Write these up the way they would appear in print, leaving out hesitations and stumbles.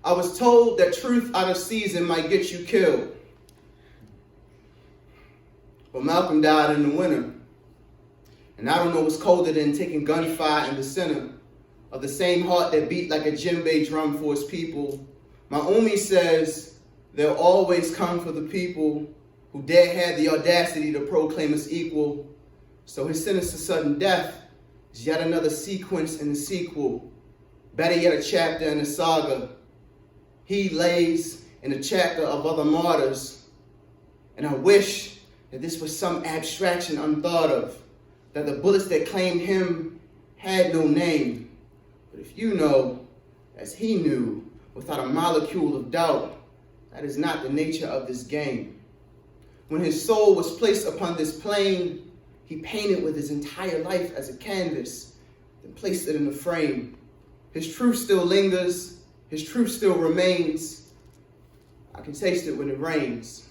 I was told that truth out of season might get you killed. But Malcolm died in the winter. And I don't know what's colder than taking gunfire in the center of the same heart that beat like a djembe drum for his people. My Umi says they'll always come for the people who dare have the audacity to proclaim us equal. So his sentence to sudden death is yet another sequence in the sequel. Better yet, a chapter in the saga. He lays in a chapter of other martyrs. And I wish that this was some abstraction unthought of, that the bullets that claimed him had no name. But if you know, as he knew, without a molecule of doubt, that is not the nature of this game. When his soul was placed upon this plane, he painted with his entire life as a canvas, then placed it in a frame. His truth still lingers, his truth still remains. I can taste it when it rains.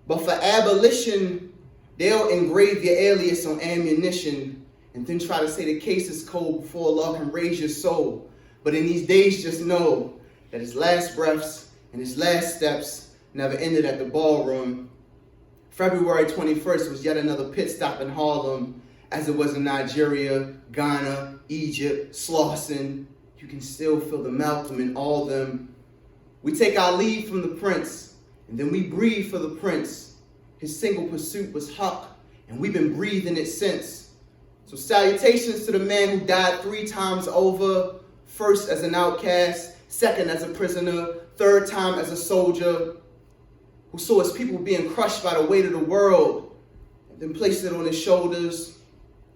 But for abolition, they'll engrave your alias on ammunition and then try to say the case is cold before Allah can raise your soul. But in these days, just know that his last breaths and his last steps never ended at the ballroom. February 21st was yet another pit stop in Harlem, as it was in Nigeria, Ghana, Egypt, Slauson. You can still feel the Malcolm in all them. We take our lead from the prince, and then we breathe for the prince. His single pursuit was Huck, and we've been breathing it since. So salutations to the man who died 3 times over, first as an outcast, second as a prisoner, third time as a soldier, who saw his people being crushed by the weight of the world, and then placed it on his shoulders.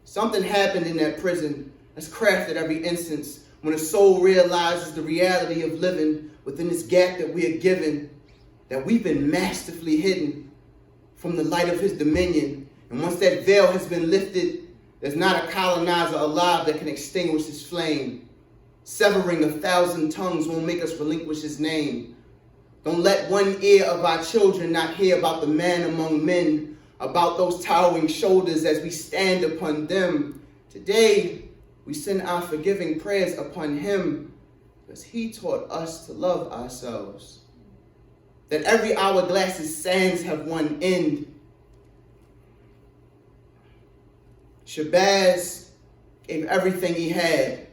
Something happened in that prison that's crafted every instance when a soul realizes the reality of living within this gap that we are given, that we've been masterfully hidden from the light of his dominion. And once that veil has been lifted, there's not a colonizer alive that can extinguish his flame. Severing 1,000 tongues won't make us relinquish his name. Don't let one ear of our children not hear about the man among men, about those towering shoulders as we stand upon them. Today, we send our forgiving prayers upon him because he taught us to love ourselves. That every hourglass's sands have one end. Shabazz gave everything he had.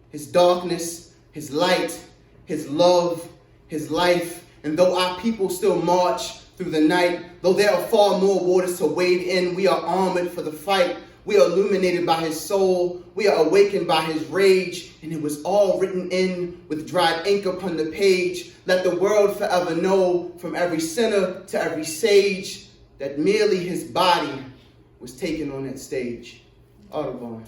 His darkness, his light, his love, his life. And though our people still march through the night, though there are far more waters to wade in, we are armored for the fight. We are illuminated by his soul. We are awakened by his rage. And it was all written in with dried ink upon the page. Let the world forever know, from every sinner to every sage, that merely his body was taken on that stage. AUDUBON.